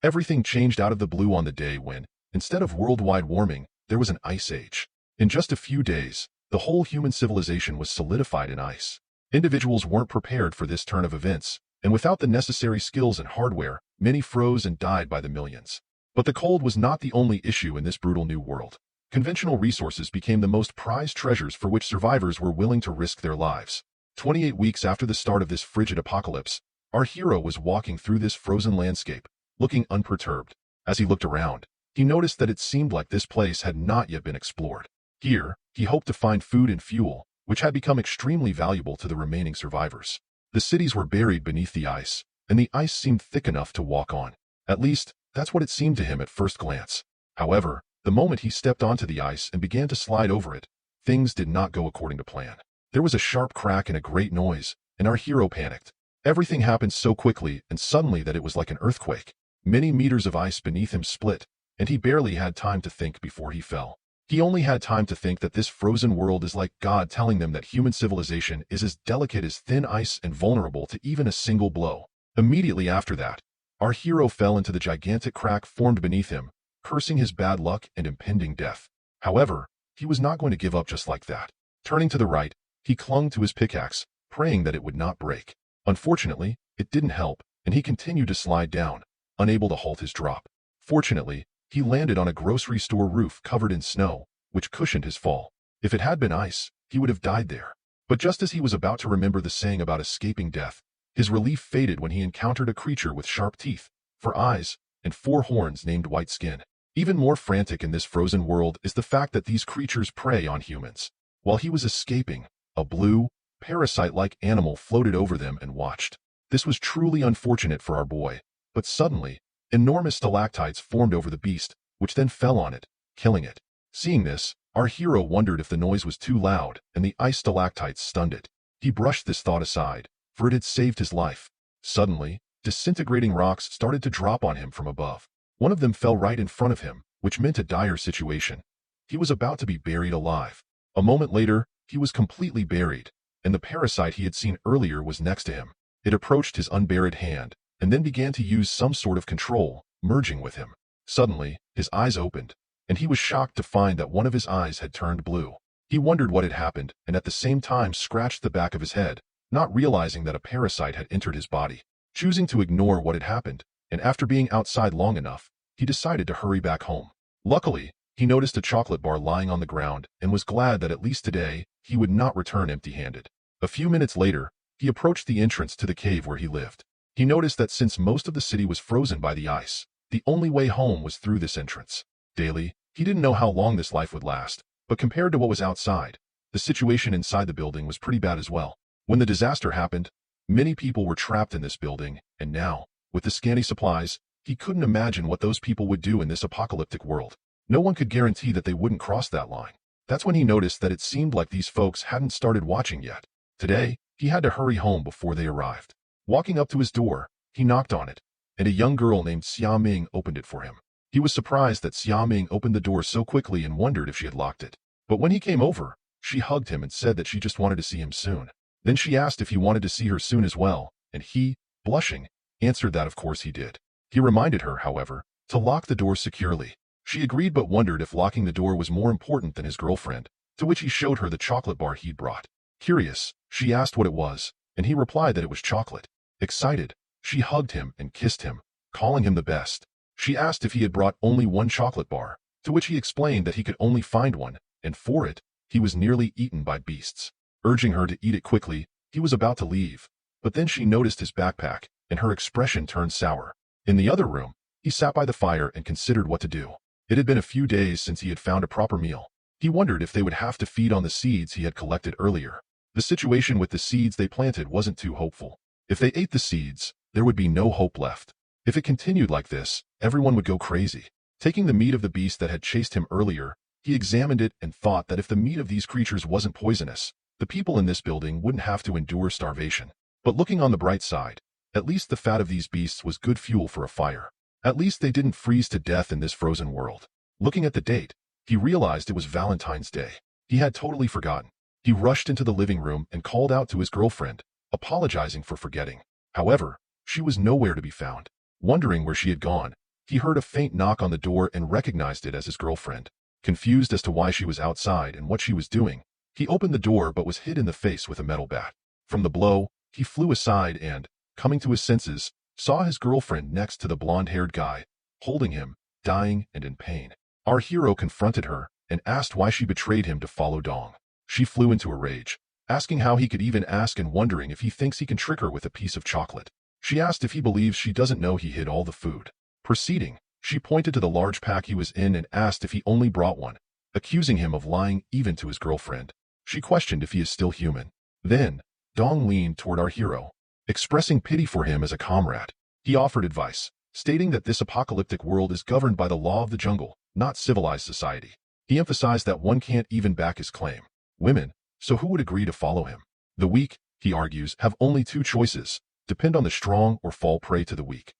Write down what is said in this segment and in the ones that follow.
Everything changed out of the blue on the day when, instead of worldwide warming, there was an ice age. In just a few days, the whole human civilization was solidified in ice. Individuals weren't prepared for this turn of events, and without the necessary skills and hardware, many froze and died by the millions. But the cold was not the only issue in this brutal new world. Conventional resources became the most prized treasures for which survivors were willing to risk their lives. 28 weeks after the start of this frigid apocalypse, our hero was walking through this frozen landscape, looking unperturbed. As he looked around, he noticed that it seemed like this place had not yet been explored. Here, he hoped to find food and fuel, which had become extremely valuable to the remaining survivors. The cities were buried beneath the ice, and the ice seemed thick enough to walk on. At least, that's what it seemed to him at first glance. However, the moment he stepped onto the ice and began to slide over it, things did not go according to plan. There was a sharp crack and a great noise, and our hero panicked. Everything happened so quickly and suddenly that it was like an earthquake. Many meters of ice beneath him split, and he barely had time to think before he fell. He only had time to think that this frozen world is like God telling them that human civilization is as delicate as thin ice and vulnerable to even a single blow. Immediately after that, our hero fell into the gigantic crack formed beneath him, cursing his bad luck and impending death. However, he was not going to give up just like that. Turning to the right, he clung to his pickaxe, praying that it would not break. Unfortunately, it didn't help, and he continued to slide down, unable to halt his drop. Fortunately, he landed on a grocery store roof covered in snow, which cushioned his fall. If it had been ice, he would have died there. But just as he was about to remember the saying about escaping death, his relief faded when he encountered a creature with sharp teeth, 4 eyes, and 4 horns named White Skin. Even more frantic in this frozen world is the fact that these creatures prey on humans. While he was escaping, a blue, parasite-like animal floated over them and watched. This was truly unfortunate for our boy, but suddenly, enormous stalactites formed over the beast, which then fell on it, killing it. Seeing this, our hero wondered if the noise was too loud and the ice stalactites stunned it. He brushed this thought aside, for it had saved his life. Suddenly, disintegrating rocks started to drop on him from above. One of them fell right in front of him, which meant a dire situation. He was about to be buried alive. A moment later, he was completely buried, and the parasite he had seen earlier was next to him. It approached his unburied hand, and then began to use some sort of control, merging with him. Suddenly, his eyes opened, and he was shocked to find that one of his eyes had turned blue. He wondered what had happened and at the same time scratched the back of his head, not realizing that a parasite had entered his body. Choosing to ignore what had happened, and after being outside long enough, he decided to hurry back home. Luckily, he noticed a chocolate bar lying on the ground and was glad that at least today, he would not return empty-handed. A few minutes later, he approached the entrance to the cave where he lived. He noticed that since most of the city was frozen by the ice, the only way home was through this entrance. Daily, he didn't know how long this life would last, but compared to what was outside, the situation inside the building was pretty bad as well. When the disaster happened, many people were trapped in this building, and now, with the scanty supplies, he couldn't imagine what those people would do in this apocalyptic world. No one could guarantee that they wouldn't cross that line. That's when he noticed that it seemed like these folks hadn't started watching yet. Today, he had to hurry home before they arrived. Walking up to his door, he knocked on it, and a young girl named Xia Ming opened it for him. He was surprised that Xia Ming opened the door so quickly and wondered if she had locked it. But when he came over, she hugged him and said that she just wanted to see him soon. Then she asked if he wanted to see her soon as well, and he, blushing, answered that of course he did. He reminded her, however, to lock the door securely. She agreed but wondered if locking the door was more important than his girlfriend, to which he showed her the chocolate bar he'd brought. Curious, she asked what it was, and he replied that it was chocolate. Excited, she hugged him and kissed him, calling him the best. She asked if he had brought only one chocolate bar, to which he explained that he could only find one, and for it, he was nearly eaten by beasts. Urging her to eat it quickly, he was about to leave, but then she noticed his backpack, and her expression turned sour. In the other room, he sat by the fire and considered what to do. It had been a few days since he had found a proper meal. He wondered if they would have to feed on the seeds he had collected earlier. The situation with the seeds they planted wasn't too hopeful. If they ate the seeds, there would be no hope left. If it continued like this, everyone would go crazy. Taking the meat of the beast that had chased him earlier, he examined it and thought that if the meat of these creatures wasn't poisonous, the people in this building wouldn't have to endure starvation. But looking on the bright side, at least the fat of these beasts was good fuel for a fire. At least they didn't freeze to death in this frozen world. Looking at the date, he realized it was Valentine's Day. He had totally forgotten. He rushed into the living room and called out to his girlfriend, apologizing for forgetting. However, she was nowhere to be found. Wondering where she had gone, He heard a faint knock on the door and recognized it as his girlfriend. Confused as to why she was outside and what she was doing, he opened the door but was hit in the face with a metal bat. From the blow, he flew aside and, coming to his senses, saw his girlfriend next to the blonde-haired guy, holding him, dying and in pain. Our hero confronted her and asked why she betrayed him to follow Dong. She flew into a rage, asking how he could even ask and wondering if he thinks he can trick her with a piece of chocolate. She asked if he believes she doesn't know he hid all the food. Proceeding, she pointed to the large pack he was in and asked if he only brought one, accusing him of lying even to his girlfriend. She questioned if he is still human. Then, Dong leaned toward our hero, expressing pity for him as a comrade. He offered advice, stating that this apocalyptic world is governed by the law of the jungle, not civilized society. He emphasized that one can't even back his claim. Women, so who would agree to follow him? The weak, he argues, have only two choices: depend on the strong or fall prey to the weak.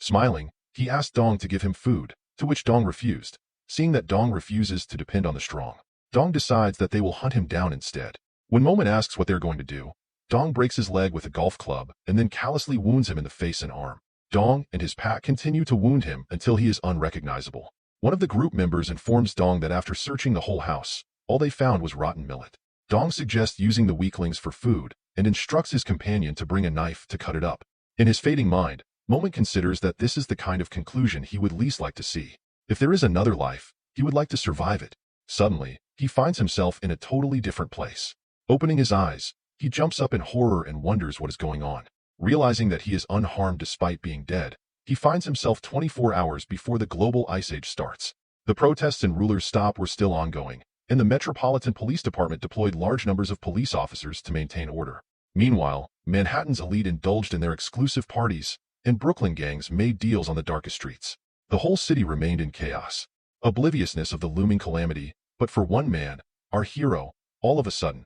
Smiling, he asked Dong to give him food, to which Dong refused. Seeing that Dong refuses to depend on the strong, Dong decides that they will hunt him down instead. When Moment asks what they're going to do, Dong breaks his leg with a golf club and then callously wounds him in the face and arm. Dong and his pack continue to wound him until he is unrecognizable. One of the group members informs Dong that after searching the whole house, all they found was rotten millet. Dong suggests using the weaklings for food and instructs his companion to bring a knife to cut it up. In his fading mind, Moment considers that this is the kind of conclusion he would least like to see. If there is another life, he would like to survive it. Suddenly, he finds himself in a totally different place. Opening his eyes, he jumps up in horror and wonders what is going on. Realizing that he is unharmed despite being dead, he finds himself 24 hours before the global ice age starts. The protests and rulers' stop were still ongoing, and the Metropolitan Police Department deployed large numbers of police officers to maintain order. Meanwhile, Manhattan's elite indulged in their exclusive parties, and Brooklyn gangs made deals on the darkest streets. The whole city remained in chaos, obliviousness of the looming calamity, but for one man, our hero, all of a sudden,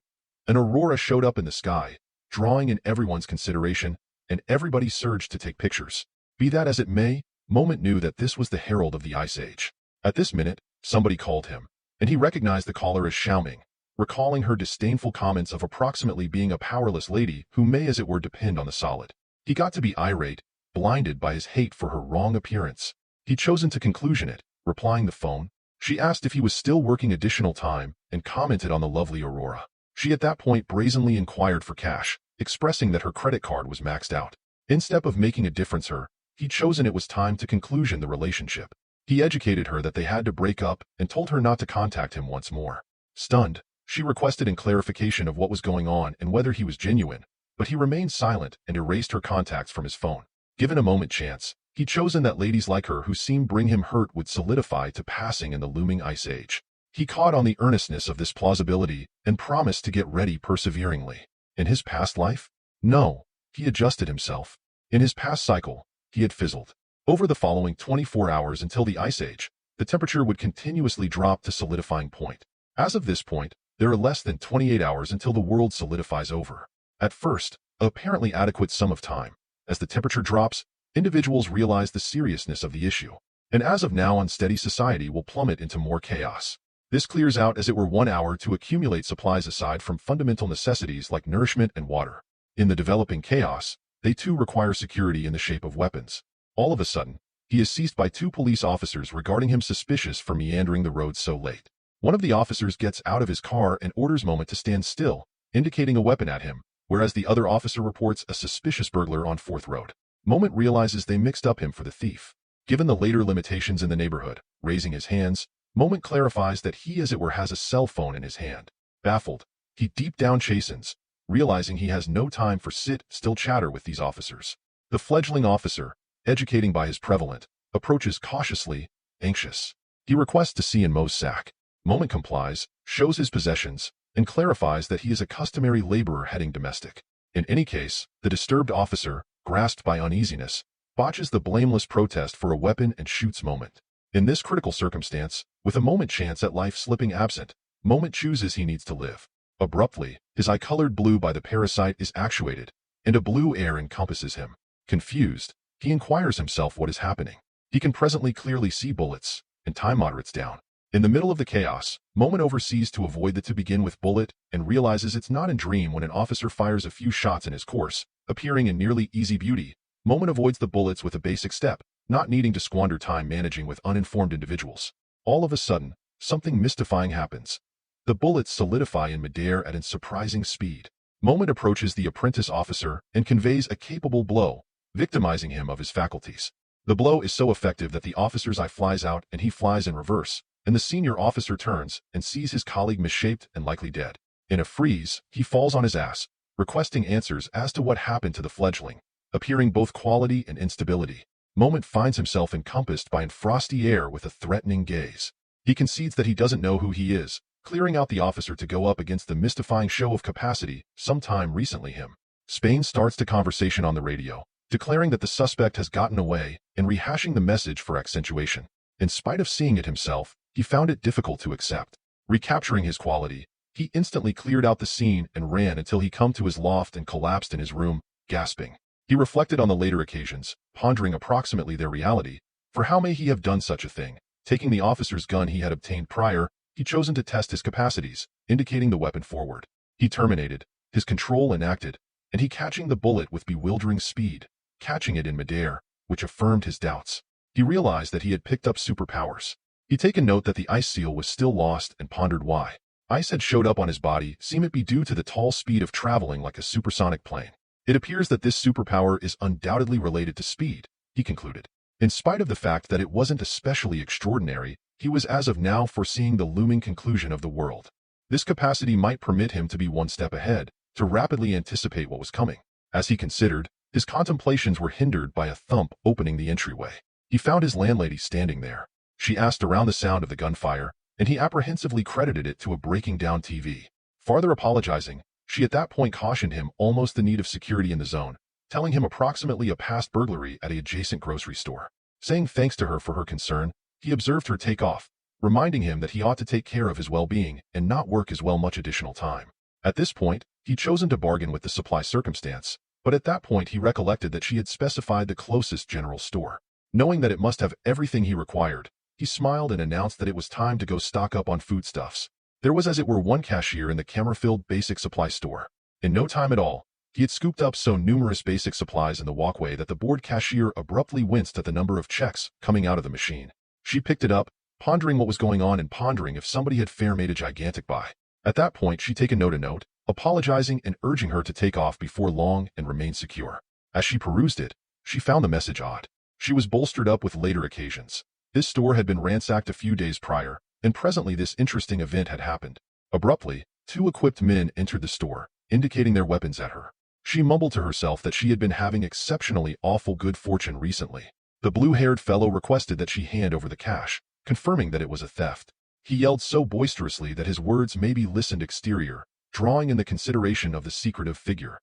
an aurora showed up in the sky, drawing in everyone's consideration, and everybody surged to take pictures. Be that as it may, Moment knew that this was the herald of the Ice Age. At this minute, somebody called him, and he recognized the caller as Xiaoming, recalling her disdainful comments of approximately being a powerless lady who may as it were depend on the solid. He got to be irate, blinded by his hate for her wrong appearance. He chosen to conclusion it, replying the phone. She asked if he was still working additional time and commented on the lovely aurora. She at that point brazenly inquired for cash, expressing that her credit card was maxed out. Instead of making a difference he chosen it was time to conclusion the relationship. He educated her that they had to break up and told her not to contact him once more. Stunned, she requested in clarification of what was going on and whether he was genuine, but he remained silent and erased her contacts from his phone. Given a moment chance, he chosen that ladies like her who seemed bring him hurt would solidify to passing in the looming ice age. He caught on the earnestness of this plausibility and promised to get ready perseveringly. In his past life? No, he adjusted himself. In his past cycle, he had fizzled. Over the following 24 hours until the ice age, the temperature would continuously drop to solidifying point. As of this point, there are less than 28 hours until the world solidifies over. At first, an apparently adequate sum of time. As the temperature drops, individuals realize the seriousness of the issue, and as of now unsteady society will plummet into more chaos. This clears out as it were 1 hour to accumulate supplies aside from fundamental necessities like nourishment and water. In the developing chaos, they too require security in the shape of weapons. All of a sudden, he is seized by 2 police officers regarding him suspicious for meandering the road so late. One of the officers gets out of his car and orders Moment to stand still, indicating a weapon at him, whereas the other officer reports a suspicious burglar on 4th Road. Moment realizes they mixed up him for the thief. Given the later limitations in the neighborhood, raising his hands, Moment clarifies that he as it were has a cell phone in his hand. Baffled, he deep down chastens, realizing he has no time for sit-still chatter with these officers. The fledgling officer, educating by his prevalent, approaches cautiously, anxious. He requests to see in Mo's sack. Moment complies, shows his possessions, and clarifies that he is a customary laborer heading domestic. In any case, the disturbed officer, grasped by uneasiness, botches the blameless protest for a weapon and shoots Moment. In this critical circumstance, with a moment chance at life slipping absent, Moment chooses he needs to live. Abruptly, his eye colored blue by the parasite is actuated, and a blue air encompasses him. Confused, he inquires himself what is happening. He can presently clearly see bullets, and time moderates down. In the middle of the chaos, Moment oversees to avoid the to begin with bullet and realizes it's not a dream when an officer fires a few shots in his course, appearing in nearly easy beauty. Moment avoids the bullets with a basic step, not needing to squander time managing with uninformed individuals. All of a sudden, something mystifying happens. The bullets solidify in midair at a surprising speed. Moment approaches the apprentice officer and conveys a capable blow, victimizing him of his faculties. The blow is so effective that the officer's eye flies out and he flies in reverse, and the senior officer turns and sees his colleague misshaped and likely dead. In a freeze, he falls on his ass, requesting answers as to what happened to the fledgling, appearing both quality and instability. Moment finds himself encompassed by frosty air with a threatening gaze. He concedes that he doesn't know who he is, clearing out the officer to go up against the mystifying show of capacity sometime recently him. Spain starts the conversation on the radio, declaring that the suspect has gotten away and rehashing the message for accentuation. In spite of seeing it himself, he found it difficult to accept. Recapturing his quality, he instantly cleared out the scene and ran until he come to his loft and collapsed in his room, gasping. He reflected on the later occasions, pondering approximately their reality, for how may he have done such a thing? Taking the officer's gun he had obtained prior, he chosen to test his capacities, indicating the weapon forward. He terminated, his control enacted, and he catching the bullet with bewildering speed, catching it in midair, which affirmed his doubts. He realized that he had picked up superpowers. He taken note that the ice seal was still lost and pondered why. Ice had showed up on his body, seemed it be due to the tall speed of traveling like a supersonic plane. It appears that this superpower is undoubtedly related to speed, he concluded. In spite of the fact that it wasn't especially extraordinary, he was as of now foreseeing the looming conclusion of the world. This capacity might permit him to be one step ahead, to rapidly anticipate what was coming. As he considered, his contemplations were hindered by a thump opening the entryway. He found his landlady standing there. She asked around the sound of the gunfire, and he apprehensively credited it to a breaking down TV. Farther apologizing, she at that point cautioned him almost the need of security in the zone, telling him approximately a past burglary at an adjacent grocery store. Saying thanks to her for her concern, he observed her take off, reminding him that he ought to take care of his well-being and not work as well much additional time. At this point, he chosen to bargain with the supply circumstance, but at that point he recollected that she had specified the closest general store. Knowing that it must have everything he required, he smiled and announced that it was time to go stock up on foodstuffs. There was as it were one cashier in the camera-filled basic supply store. In no time at all, he had scooped up so numerous basic supplies in the walkway that the bored cashier abruptly winced at the number of checks coming out of the machine. She picked it up, pondering what was going on and pondering if somebody had fair made a gigantic buy. At that point she taken note, apologizing and urging her to take off before long and remain secure. As she perused it, she found the message odd. She was bolstered up with later occasions. This store had been ransacked a few days prior, and presently this interesting event had happened. Abruptly, two equipped men entered the store, indicating their weapons at her. She mumbled to herself that she had been having exceptionally awful good fortune recently. The blue-haired fellow requested that she hand over the cash, confirming that it was a theft. He yelled so boisterously that his words maybe listened exterior, drawing in the consideration of the secretive figure.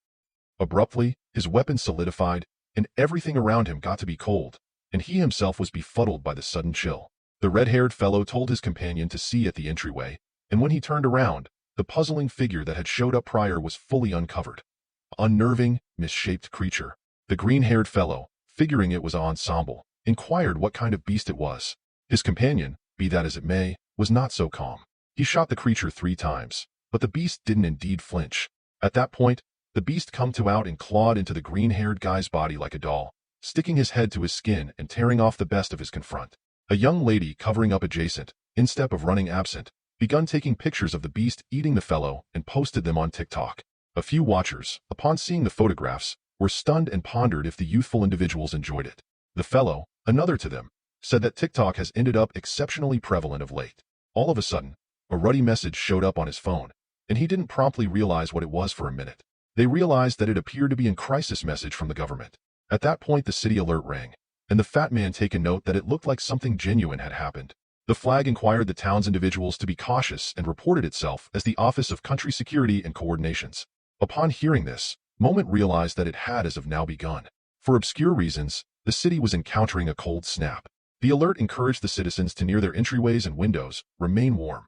Abruptly, his weapon solidified, and everything around him got to be cold, and he himself was befuddled by the sudden chill. The red-haired fellow told his companion to see at the entryway, and when he turned around, the puzzling figure that had showed up prior was fully uncovered. Unnerving, misshaped creature. The green-haired fellow, figuring it was an ensemble, inquired what kind of beast it was. His companion, be that as it may, was not so calm. He shot the creature 3 times, but the beast didn't indeed flinch. At that point, the beast come to out and clawed into the green-haired guy's body like a doll, sticking his head to his skin and tearing off the best of his confront. A young lady covering up adjacent, instead of running absent, begun taking pictures of the beast eating the fellow and posted them on TikTok. A few watchers, upon seeing the photographs, were stunned and pondered if the youthful individuals enjoyed it. The fellow, another to them, said that TikTok has ended up exceptionally prevalent of late. All of a sudden, a ruddy message showed up on his phone, and he didn't promptly realize what it was for a minute. They realized that it appeared to be a crisis message from the government. At that point the city alert rang, and the fat man taken note that it looked like something genuine had happened. The flag inquired the town's individuals to be cautious and reported itself as the Office of Country Security and Coordinations. Upon hearing this, Moment realized that it had as of now begun. For obscure reasons, the city was encountering a cold snap. The alert encouraged the citizens to near their entryways and windows, remain warm,